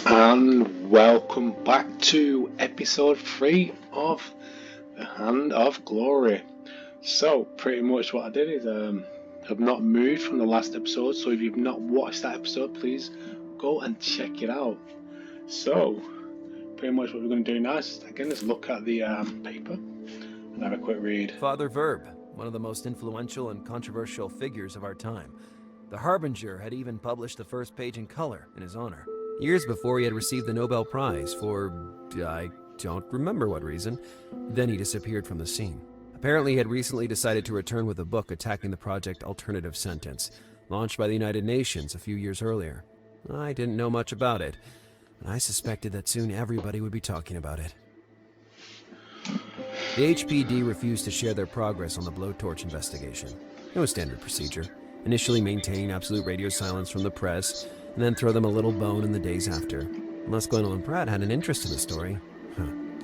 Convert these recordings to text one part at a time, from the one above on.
And welcome back to episode 3 of The Hand of Glory. So pretty much what I did is have not moved from the last episode, so if you've not watched that episode, please go and check it out. So pretty much what we're going to do now is again is look at the paper and have a quick read. Father Verb, one of the most influential and controversial figures of our time. The Harbinger had even published the first page in color in his honor. Years before he had received the Nobel Prize for, I don't remember what reason. Then he disappeared from the scene. Apparently he had recently decided to return with a book attacking the project Alternative Sentence, launched by the United Nations a few years earlier. I didn't know much about it, and I suspected that soon everybody would be talking about it. The HPD refused to share their progress on the blowtorch investigation. It was standard procedure, initially maintaining absolute radio silence from the press, and then throw them a little bone in the days after. Unless Gwendolyn Pratt had an interest in the story.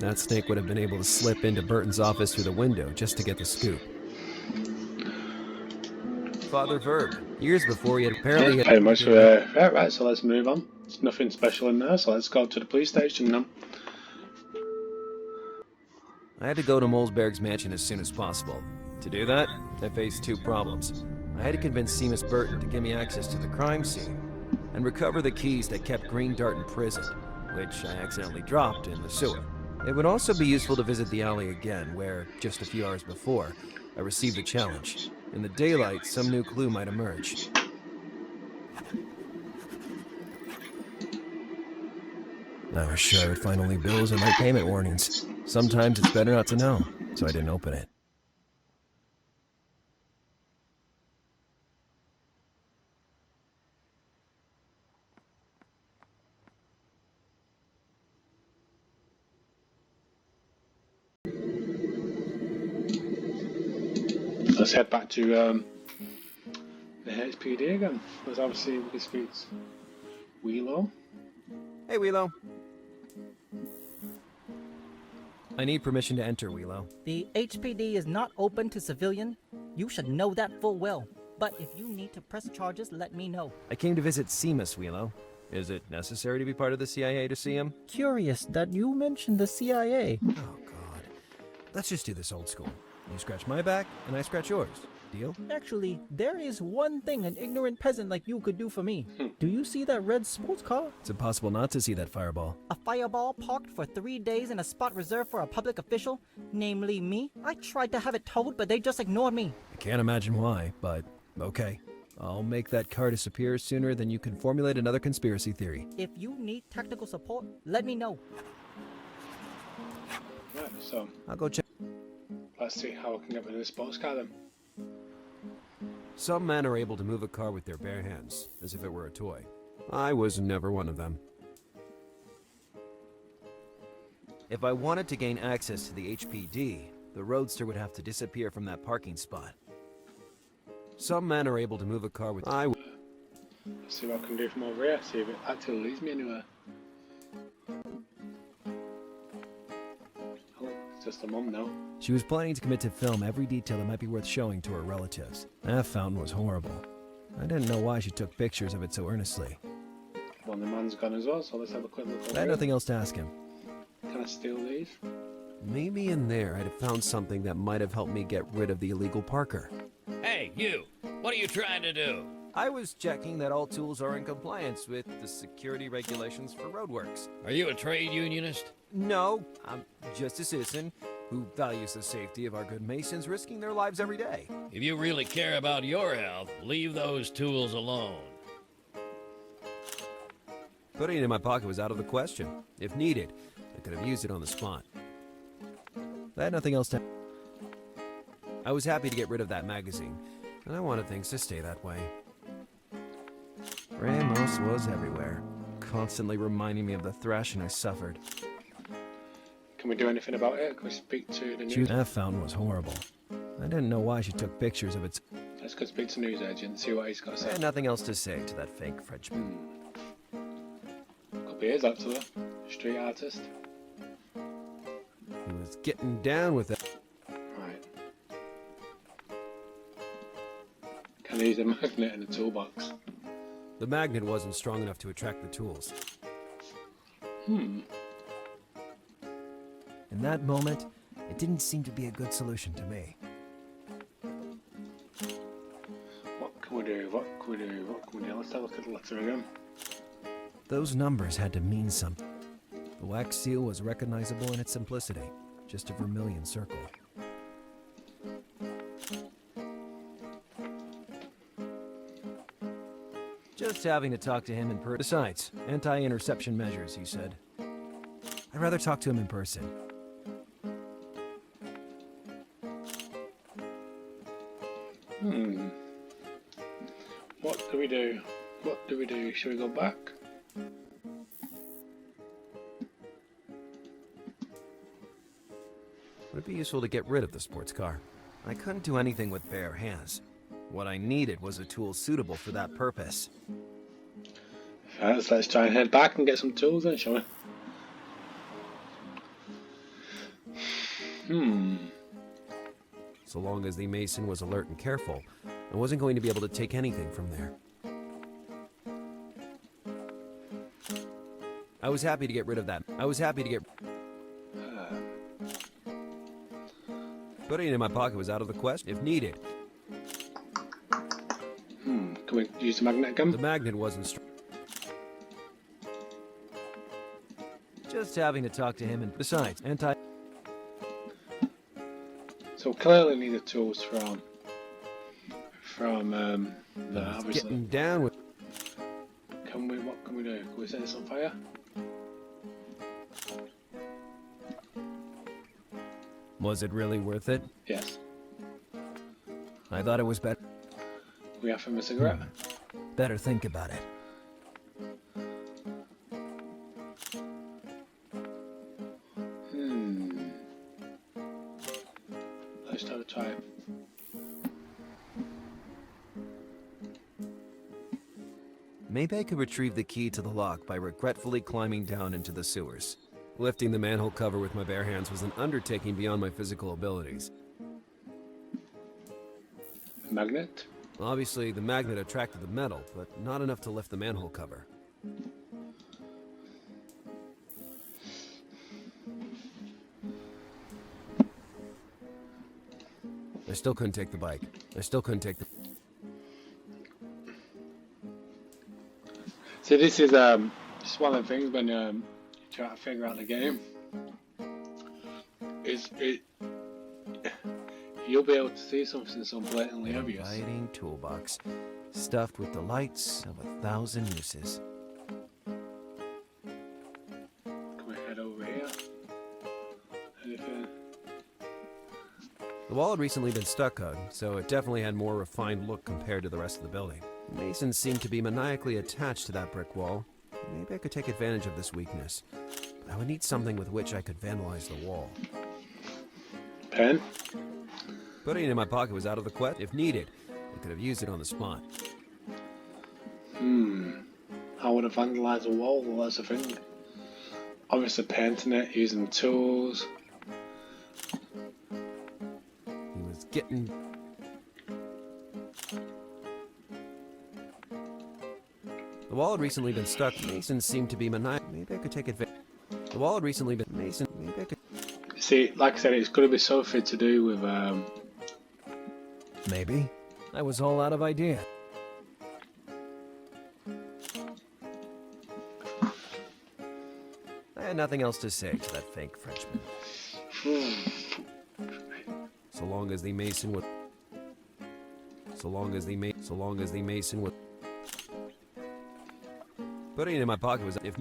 That snake would have been able to slip into Burton's office through the window just to get the scoop. Father Verb, years before he had apparently... Yeah, very much. Right, so let's move on. There's nothing special in there, so let's go to the police station now. I had to go to Mulzberg's mansion as soon as possible. To do that, I faced two problems. I had to convince Seamus Burton to give me access to the crime scene, and recover the keys that kept Green Dart in prison, which I accidentally dropped in the sewer. It would also be useful to visit the alley again, where, just a few hours before, I received the challenge. In the daylight, some new clue might emerge. I was sure I would find only bills and late payment warnings. Sometimes it's better not to know, so I didn't open it. Let's head back to the HPD again. Let's obviously we can speak to Wheelo. Hey, Wheelo. I need permission to enter, Wheelo. The HPD is not open to civilian. You should know that full well. But if you need to press charges, let me know. I came to visit Seamus, Wheelo. Is it necessary to be part of the CIA to see him? Curious that you mentioned the CIA. Oh, God. Let's just do this old school. You scratch my back, and I scratch yours. Deal? Actually, there is one thing an ignorant peasant like you could do for me. Do you see that red sports car? It's impossible not to see that fireball. A fireball parked for 3 days in a spot reserved for a public official, namely me. I tried to have it towed, but they just ignored me. I can't imagine why, but okay. I'll make that car disappear sooner than you can formulate another conspiracy theory. If you need technical support, let me know. Right, so I'll go check. let's see how we can get rid of this sports car then. Some men are able to move a car with their bare hands, as if it were a toy. I was never one of them. If I wanted to gain access to the HPD, the Roadster would have to disappear from that parking spot. Some men are able to move a car with... Let's see what I can do from over here, see if it actually leads me anywhere. Oh, it's just a mum now. She was planning to commit to film every detail that might be worth showing to her relatives. That fountain was horrible. I didn't know why she took pictures of it so earnestly. Well, the man's gone as well, so let's have a quick look over I had here. nothing else to ask him. Can I steal these? Maybe in there I'd have found something that might have helped me get rid of the illegal Parker. Hey, you! What are you trying to do? I was checking that all tools are in compliance with the security regulations for roadworks. Are you a trade unionist? No, I'm just a citizen who values the safety of our good masons risking their lives every day. If you really care about your health, leave those tools alone. Putting it in my pocket was out of the question. If needed, I could have used it on the spot. I had nothing else to... I was happy to get rid of that magazine, and I wanted things to stay that way. Ramos was everywhere, constantly reminding me of the thrashing I suffered. Can we do anything about it? Can we speak to the news? That fountain was horrible. I didn't know why she took pictures of it. Let's go speak to news agent and see what he's got to I say. had nothing else to say to that fake Frenchman. Could be his actually. Street artist. He was getting down with it. Right. Can I use a magnet in the toolbox? The magnet wasn't strong enough to attract the tools. In that moment, it didn't seem to be a good solution to me. What can we do? What can we do? What can we do? Let's have a look at the letter again. Those numbers had to mean something. The wax seal was recognizable in its simplicity, just a vermilion circle. Just having to talk to him in person. Besides, anti-interception measures, he said. I'd rather talk to him in person. What do we do? What do we do? Should we go back? Would it be useful to get rid of the sports car? I couldn't do anything with bare hands. What I needed was a tool suitable for that purpose. Let's try and head back and get some tools then, shall we? So long as the mason was alert and careful, I wasn't going to be able to take anything from there. I was happy to get rid of that. Putting it in my pocket was out of the question, if needed. Can we use the magnet again? The magnet wasn't strong. Just having to talk to him, and besides, So clearly need the tools from the obviously. Getting down with. What can we do? Can we set this on fire? Was it really worth it? Yes. I thought it was better. We have him a cigarette. Better think about it. Let's have a try. Maybe I could retrieve the key to the lock by regretfully climbing down into the sewers. Lifting the manhole cover with my bare hands was an undertaking beyond my physical abilities. Magnet? Obviously, the magnet attracted the metal, but not enough to lift the manhole cover. I still couldn't take the bike. So this is just one of the things when you try to figure out the game. You'll be able to see something so blatantly obvious. Inviting toolbox, stuffed with the lights of 1,000 uses. Can we head over here? Anything? The wall had recently been stuccoed, so it definitely had more refined look compared to the rest of the building. The masons seemed to be maniacally attached to that brick wall. Maybe I could take advantage of this weakness, but I would need something with which I could vandalize the wall. Pen? Putting it in my pocket was out of the question. If needed, I could have used it on the spot. How would I vandalise a wall? Well, that's the thing. Obviously painting it, using tools. He was getting... The wall had recently been stuck. Masons seemed to be maniacal. Maybe I could take advantage. The wall had recently been... Mason... Maybe I could... See, like I said, it's going to be something to do with... Maybe. I was all out of idea. I had nothing else to say to that fake Frenchman. So long as the mason would... Putting it in my pocket was... If...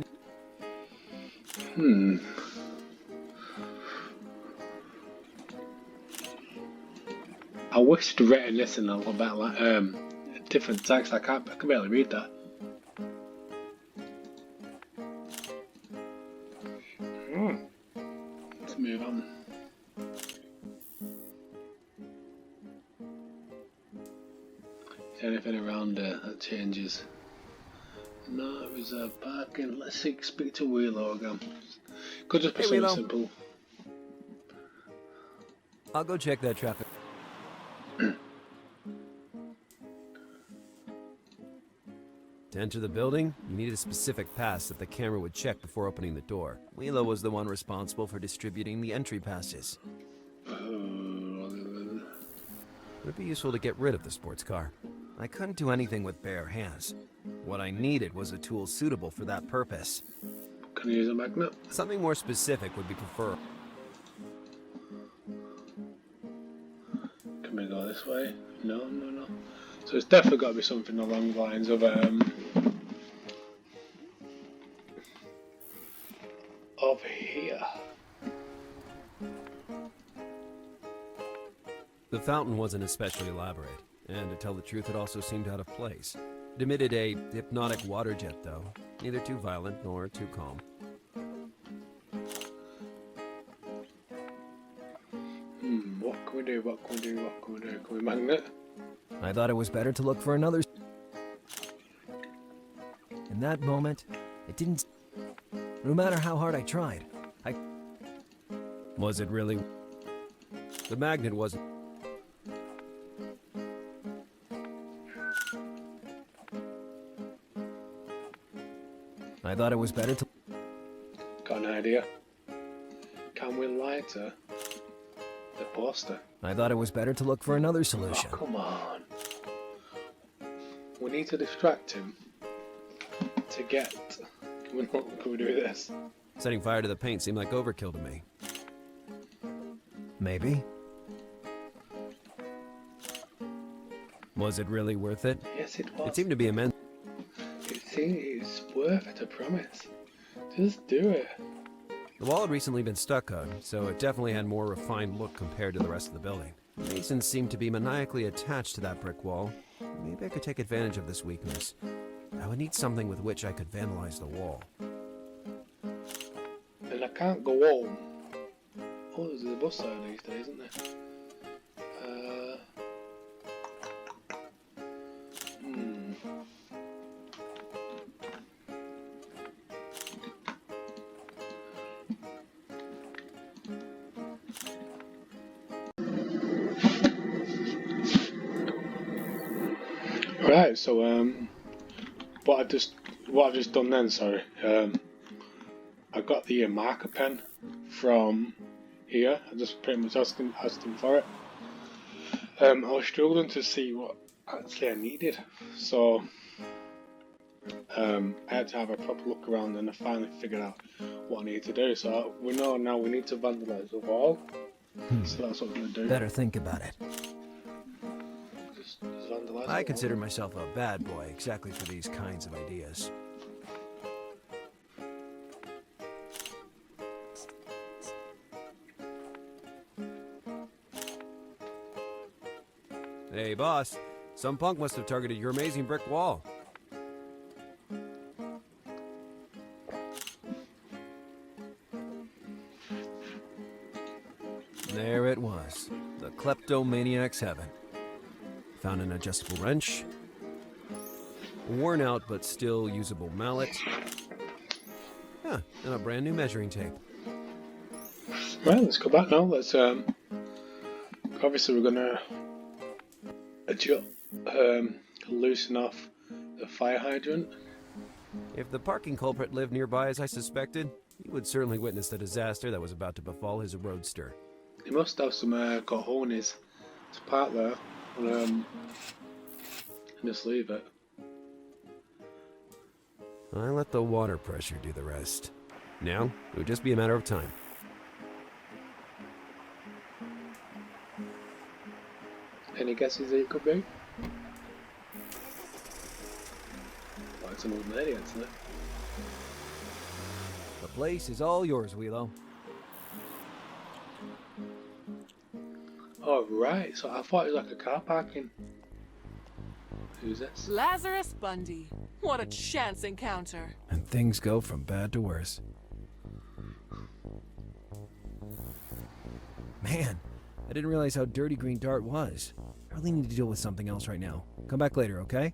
I wish I'd written this in a little bit like different text. I can barely read that. Let's move on. Is there anything around there that changes? No, it was a parking. Let's see, speak to Wheelo again. Could just be something Wheelo. simple. I'll go check that traffic. To enter the building, you needed a specific pass that the camera would check before opening the door. Wheelo was the one responsible for distributing the entry passes. It would be useful to get rid of the sports car. I couldn't do anything with bare hands. What I needed was a tool suitable for that purpose. Can you use a magnet? Something more specific would be preferable. Can we go this way? No. So it's definitely got to be something along the lines of here. The fountain wasn't especially elaborate, and to tell the truth, it also seemed out of place. It emitted a hypnotic water jet, though, neither too violent nor too calm. What can we do? Can we magnet? I thought it was better to look for another. In that moment, it didn't. No matter how hard I tried, Was it really? The magnet wasn't. I thought it was better to. Got an idea. Can we lighter the poster? I thought it was better to look for another solution. Oh, come on. We need to distract him to get. Can we do this? Setting fire to the paint seemed like overkill to me. Maybe. Was it really worth it? Yes, it was. It seemed to be immense. It's worth it, I promise. Just do it. The wall had recently been stuccoed, so it definitely had a more refined look compared to the rest of the building. The masons seemed to be maniacally attached to that brick wall. Maybe I could take advantage of this weakness. I would need something with which I could vandalize the wall. And I can't go home. Oh, there's a bus there these days, isn't there? Right, so what I've just done then, sorry. I got the marker pen from here. I just pretty much asked him for it. I was struggling to see what actually I needed, so I had to have a proper look around, and I finally figured out what I need to do. So we know now we need to vandalize the wall. So that's what we're gonna do. Better think about it. Just vandalize I the consider myself a bad boy exactly for these kinds of ideas. Hey, boss. Some punk must have targeted your amazing brick wall. There it was. The kleptomaniac's heaven. Found an adjustable wrench. A worn out but still usable mallet. Yeah, and a brand new measuring tape. Right, let's go back now. Let's obviously we're gonna loosen off the fire hydrant. If the parking culprit lived nearby as I suspected, he would certainly witness the disaster that was about to befall his roadster. He must have some cojones to park there and just leave it. I let the water pressure do the rest. Now, it would just be a matter of time. Any guesses who it could be? Oh, it's an old lady, isn't it? The place is all yours, Wheelo. Oh, right. So I thought it was like a car parking. Who's this? Lazarus Bundy. What a chance encounter. And things go from bad to worse. Man, I didn't realize how dirty Green Dart was. I really need to deal with something else right now. Come back later, okay?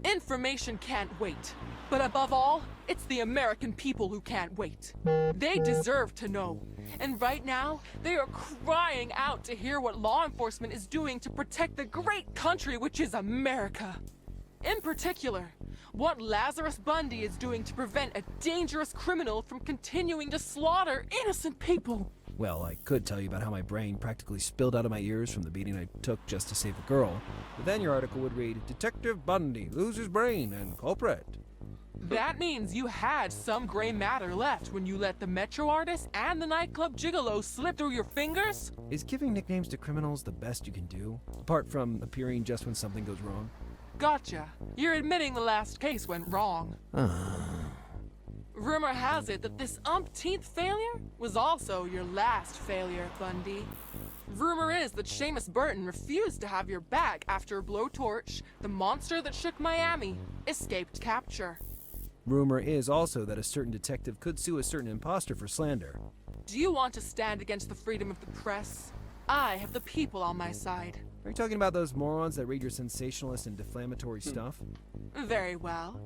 Information can't wait. But above all, it's the American people who can't wait. They deserve to know. And right now, they are crying out to hear what law enforcement is doing to protect the great country which is America. In particular, what Lazarus Bundy is doing to prevent a dangerous criminal from continuing to slaughter innocent people. Well, I could tell you about how my brain practically spilled out of my ears from the beating I took just to save a girl. But then your article would read, Detective Bundy loses brain and culprit. That means you had some gray matter left when you let the metro artist and the nightclub gigolo slip through your fingers? Is giving nicknames to criminals the best you can do, apart from appearing just when something goes wrong? Gotcha. You're admitting the last case went wrong. Rumor has it that this umpteenth failure was also your last failure, Bundy. Rumor is that Seamus Burton refused to have your back after Blowtorch, the monster that shook Miami, escaped capture. Rumor is also that a certain detective could sue a certain imposter for slander. Do you want to stand against the freedom of the press? I have the people on my side. Are you talking about those morons that read your sensationalist and defamatory stuff? Very well.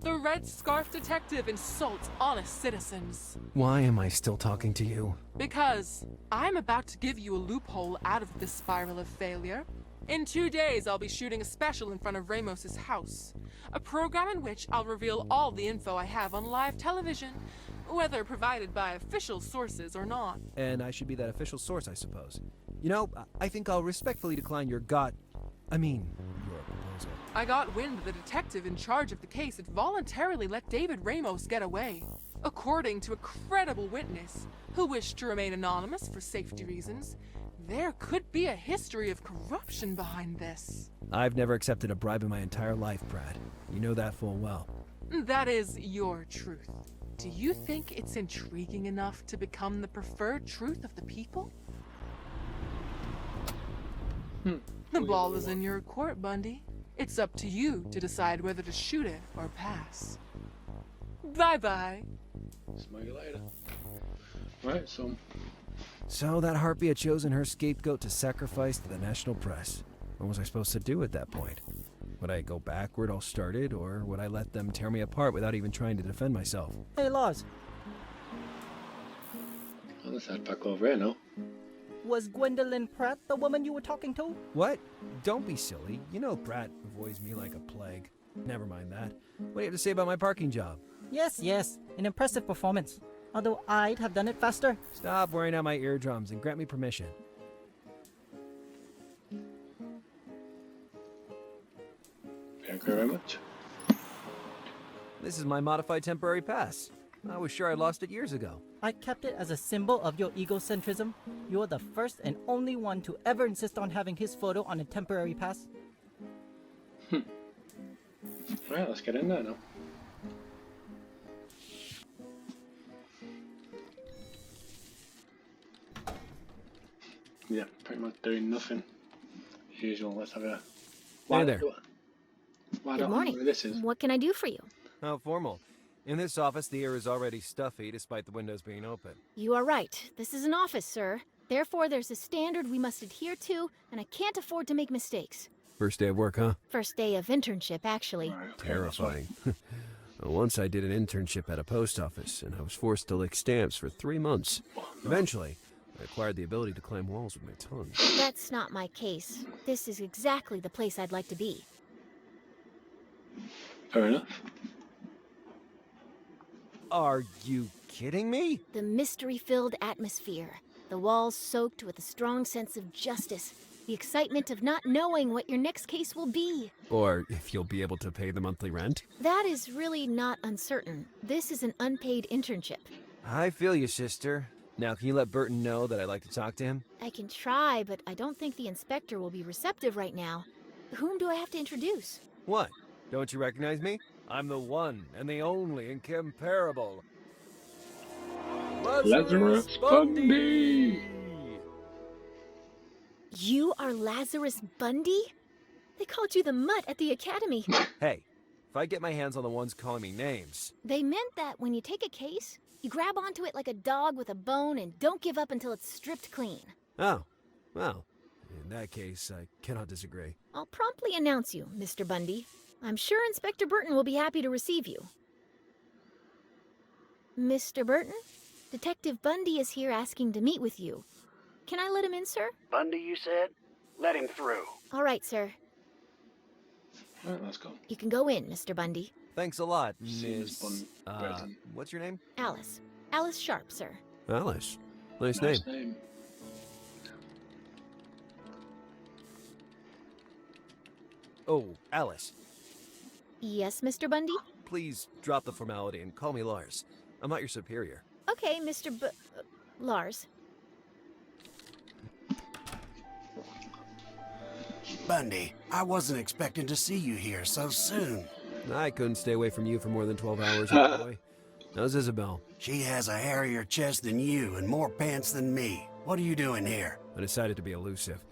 The Red Scarf Detective insults honest citizens. Why am I still talking to you? Because I'm about to give you a loophole out of this spiral of failure. In 2 days, I'll be shooting a special in front of Ramos's house. A program in which I'll reveal all the info I have on live television, whether provided by official sources or not. And I should be that official source, I suppose. You know, I think I'll respectfully decline your proposal. I got wind that the detective in charge of the case had voluntarily let David Ramos get away. According to a credible witness, who wished to remain anonymous for safety reasons, there could be a history of corruption behind this. I've never accepted a bribe in my entire life, Brad. You know that full well. That is your truth. Do you think it's intriguing enough to become the preferred truth of the people? The ball is in your court, Bundy. It's up to you to decide whether to shoot it or pass. Bye-bye. Smell you later. Right, So that harpy had chosen her scapegoat to sacrifice to the national press. What was I supposed to do at that point? Would I go backward all started, or would I let them tear me apart without even trying to defend myself? Hey, Lars, well, let's head back over here now. was Gwendolyn Pratt the woman you were talking to? What? Don't be silly. You know Pratt avoids me like a plague. Never mind that. What do you have to say about my parking job? Yes, an impressive performance. Although I'd have done it faster. Stop wearing out my eardrums and grant me permission. Thank you very much. This is my modified temporary pass. I was sure I lost it years ago. I kept it as a symbol of your egocentrism. You're the first and only one to ever insist on having his photo on a temporary pass. Right, let's get in there now. Yeah, pretty much doing nothing. As usual, let's have a... Hey there. Good morning. This is. What can I do for you? How formal. In this office, the air is already stuffy despite the windows being open. You are right. This is an office, sir. Therefore, there's a standard we must adhere to, and I can't afford to make mistakes. First day of work, huh? First day of internship, actually. Right, okay, Terrifying. Once I did an internship at a post office, and I was forced to lick stamps for 3 months. Eventually, I acquired the ability to climb walls with my tongue. That's not my case. This is exactly the place I'd like to be. Fair enough. Are you kidding me? The mystery-filled atmosphere. The walls soaked with a strong sense of justice. The excitement of not knowing what your next case will be. Or if you'll be able to pay the monthly rent? That is really not uncertain. This is an unpaid internship. I feel you, sister. Now, can you let Burton know that I'd like to talk to him? I can try, but I don't think the inspector will be receptive right now. Whom do I have to introduce? What? Don't you recognize me? I'm the one and the only incomparable Lazarus Bundy! You are Lazarus Bundy? They called you the mutt at the academy. Hey, if I get my hands on the ones calling me names... They meant that when you take a case, you grab onto it like a dog with a bone and don't give up until it's stripped clean. Oh, well, in that case, I cannot disagree. I'll promptly announce you, Mr. Bundy. I'm sure Inspector Burton will be happy to receive you. Mr. Burton? Detective Bundy is here asking to meet with you. Can I let him in, sir? Bundy, you said? Let him through. All right, sir. Alright, let's go. You can go in, Mr. Bundy. Thanks a lot, Seems Miss... Breton. what's your name? Alice. Alice Sharp, sir. Alice. Nice Nice name. name. Oh, Alice. Yes, Mr. Bundy? Please drop the formality and call me Lars. I'm not your superior. Okay, Lars. Bundy, I wasn't expecting to see you here so soon. I couldn't stay away from you for more than 12 hours, old boy. How's Isabel? She has a hairier chest than you and more pants than me. What are you doing here? I decided to be elusive.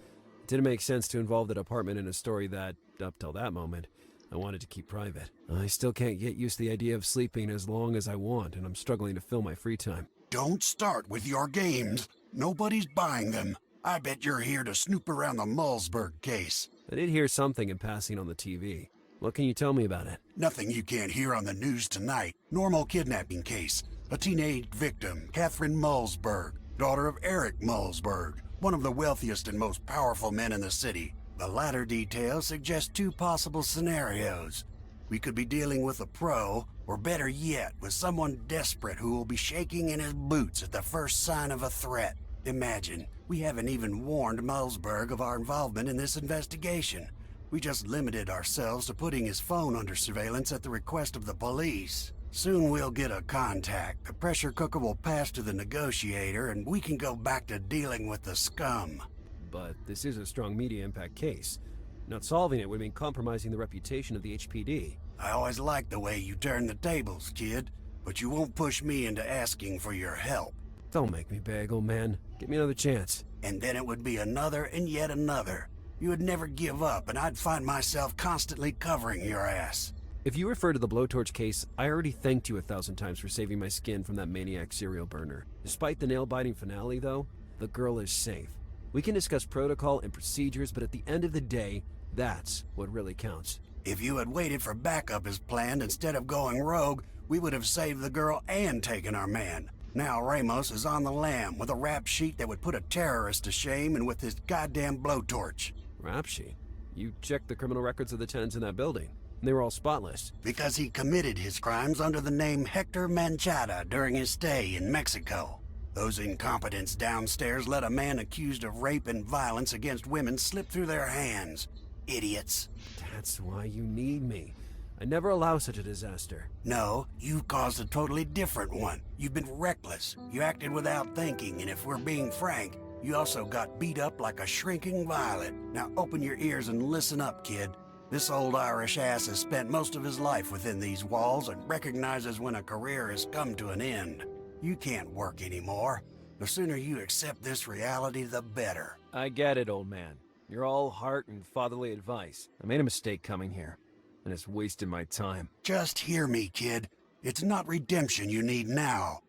It didn't make sense to involve the department in a story that, up till that moment, I wanted to keep private. I still can't get used to the idea of sleeping as long as I want, and I'm struggling to fill my free time. Don't start with your games. Nobody's buying them. I bet you're here to snoop around the Mulzberg case. I did hear something in passing on the TV. What can you tell me about it? Nothing you can't hear on the news tonight. Normal kidnapping case. A teenage victim, Kathrin Mulzberg, daughter of Eric Mulzberg, one of the wealthiest and most powerful men in the city. The latter details suggest two possible scenarios. We could be dealing with a pro, or better yet, with someone desperate who will be shaking in his boots at the first sign of a threat. Imagine, we haven't even warned Mulzberg of our involvement in this investigation. We just limited ourselves to putting his phone under surveillance at the request of the police. Soon we'll get a contact. The pressure cooker will pass to the negotiator, and we can go back to dealing with the scum. But this is a strong media impact case. Not solving it would mean compromising the reputation of the HPD. I always liked the way you turn the tables, kid, but you won't push me into asking for your help. Don't make me beg, old man. Give me another chance. And then it would be another and yet another. You would never give up, and I'd find myself constantly covering your ass. If you refer to the blowtorch case, I already thanked you 1,000 times for saving my skin from that maniac serial burner. Despite the nail-biting finale, though, the girl is safe. We can discuss protocol and procedures, but at the end of the day, that's what really counts. If you had waited for backup as planned instead of going rogue, we would have saved the girl and taken our man. Now Ramos is on the lam with a rap sheet that would put a terrorist to shame and with his goddamn blowtorch. Rap sheet? You checked the criminal records of the tenants in that building. They were all spotless. Because he committed his crimes under the name Hector Manchada during his stay in Mexico. Those incompetents downstairs let a man accused of rape and violence against women slip through their hands. Idiots. That's why you need me. I never allow such a disaster. No, you've caused a totally different one. You've been reckless. You acted without thinking, and if we're being frank, you also got beat up like a shrinking violet. Now open your ears and listen up, kid. This old Irish ass has spent most of his life within these walls and recognizes when a career has come to an end. You can't work anymore. The sooner you accept this reality, the better. I get it, old man. You're all heart and fatherly advice. I made a mistake coming here, and it's wasted my time. Just hear me, kid. It's not redemption you need now.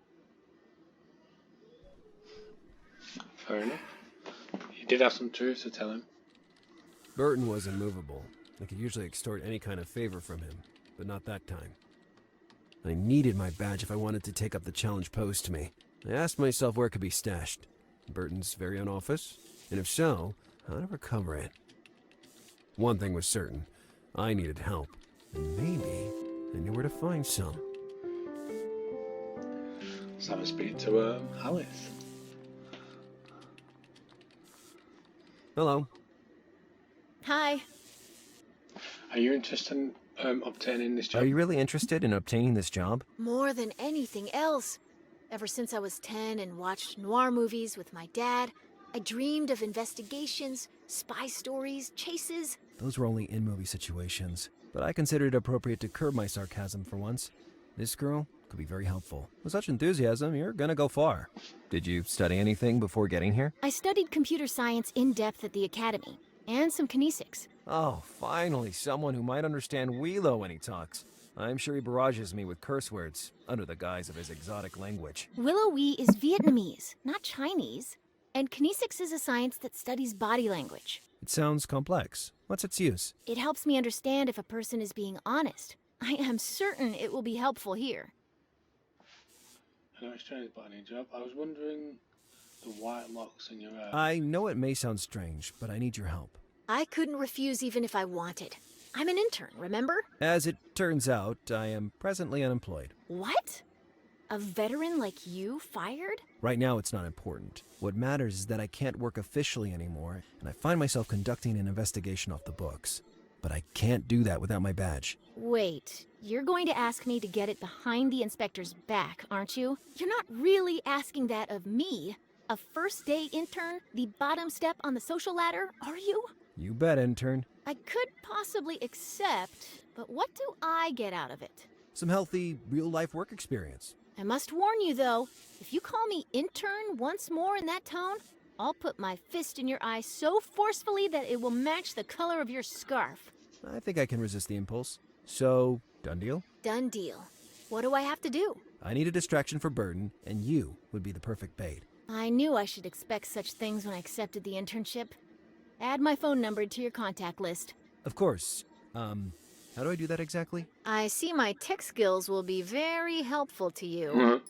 Fair enough. You did have some truth to tell him. Burton was immovable. I could usually extort any kind of favor from him, but not that time. I needed my badge if I wanted to take up the challenge posed to me. I asked myself where it could be stashed. Burton's very own office? And if so, how to recover it? One thing was certain. I needed help. And maybe I knew where to find some. So I'm speaking to Alice. Hello. Hi. Are you interested in obtaining this job? Are you really interested in obtaining this job? More than anything else. Ever since I was 10 and watched noir movies with my dad, I dreamed of investigations, spy stories, chases. Those were only in-movie situations, but I considered it appropriate to curb my sarcasm for once. This girl could be very helpful. With such enthusiasm, you're gonna go far. Did you study anything before getting here? I studied computer science in depth at the academy, and some kinesics. Oh, finally, someone who might understand Wheelo when he talks. I'm sure he barrages me with curse words, under the guise of his exotic language. Willow Wee is Vietnamese, not Chinese. And kinesics is a science that studies body language. It sounds complex. What's its use? It helps me understand if a person is being honest. I am certain it will be helpful here. I know it's strange, but I need job. I was wondering the white locks in your hair. I know it may sound strange, but I need your help. I couldn't refuse even if I wanted. I'm an intern, remember? As it turns out, I am presently unemployed. What? A veteran like you fired? Right now, it's not important. What matters is that I can't work officially anymore, and I find myself conducting an investigation off the books. But I can't do that without my badge. Wait, you're going to ask me to get it behind the inspector's back, aren't you? You're not really asking that of me, a first-day intern, the bottom step on the social ladder, are you? You bet, intern. I could possibly accept, but what do I get out of it? Some healthy, real-life work experience. I must warn you, though, if you call me intern once more in that tone, I'll put my fist in your eye so forcefully that it will match the color of your scarf. I think I can resist the impulse. So, done deal? Done deal. What do I have to do? I need a distraction for Burden, and you would be the perfect bait. I knew I should expect such things when I accepted the internship. Add my phone number to your contact list. Of course. How do I do that exactly? I see my tech skills will be very helpful to you. Mhm.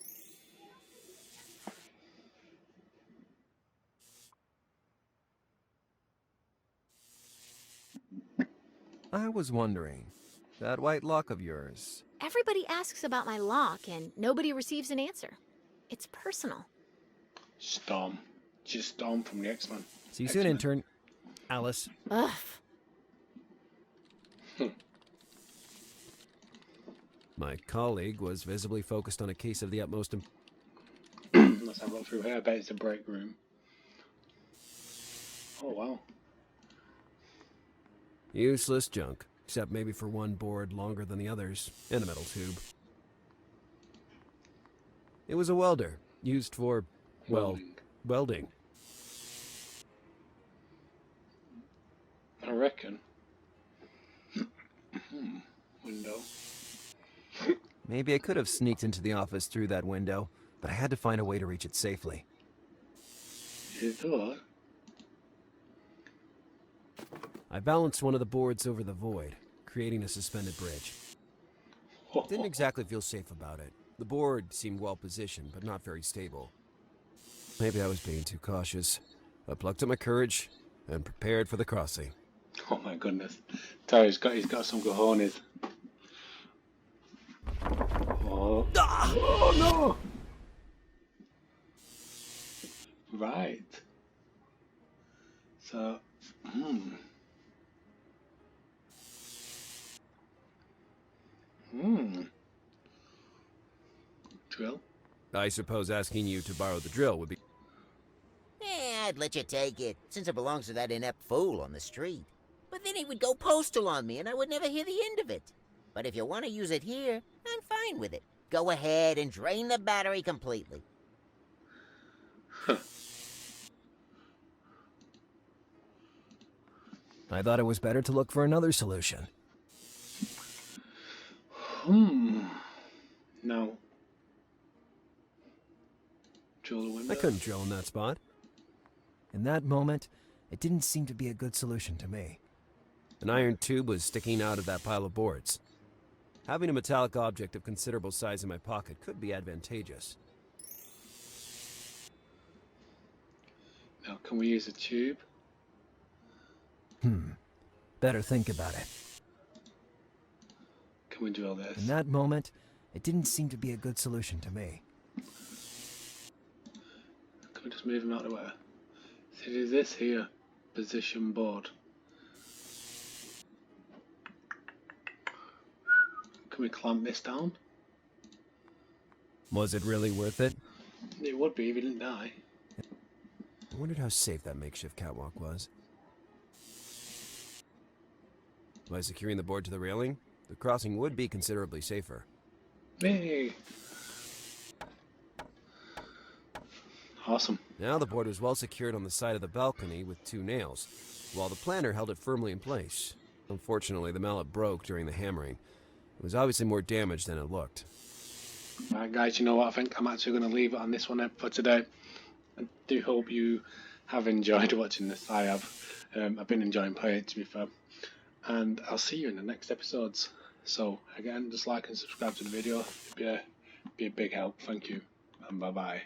I was wondering, that white lock of yours. Everybody asks about my lock and nobody receives an answer. It's personal. Storm. She's Storm from the X-Men. See you soon, intern. Alice. Ugh. My colleague was visibly focused on a case of the utmost Let's have a look through here. I bet it's the break room. Oh, wow. useless junk, except maybe for one board longer than the others, and a metal tube. It was a welder, used for, well, welding. I reckon. Window. Maybe I could have sneaked into the office through that window, but I had to find a way to reach it safely. You thought? I balanced one of the boards over the void, creating a suspended bridge. Didn't exactly feel safe about it. The board seemed well positioned, but not very stable. Maybe I was being too cautious. I plucked up my courage and prepared for the crossing. Oh my goodness. Terry's got some cojones. Oh. Oh no! Right. So, Drill? I suppose asking you to borrow the drill would be... I'd let you take it, since it belongs to that inept fool on the street. But then he would go postal on me, and I would never hear the end of it. But if you want to use it here, I'm fine with it. Go ahead and drain the battery completely. I thought it was better to look for another solution. No. Drill the window. I couldn't drill in that spot. In that moment, it didn't seem to be a good solution to me. An iron tube was sticking out of that pile of boards. Having a metallic object of considerable size in my pocket could be advantageous. Now, can we use a tube? Better think about it. Can we drill this? In that moment, it didn't seem to be a good solution to me. Can we just move him out of the way? So do this here. Position board. Can we clamp this down? Was it really worth it? It would be if he didn't die. I wondered how safe that makeshift catwalk was. By securing the board to the railing, the crossing would be considerably safer. Hey! Awesome. Now the board was well secured on the side of the balcony with 2 nails, while the planter held it firmly in place. Unfortunately, the mallet broke during the hammering. It was obviously more damaged than it looked. Right, guys, you know what? I think I'm actually going to leave it on this one for today. I do hope you have enjoyed watching this. I have. I've been enjoying playing it, to be fair. And I'll see you in the next episodes. So, again, just like and subscribe to the video. It'd be a big help. Thank you. And bye-bye.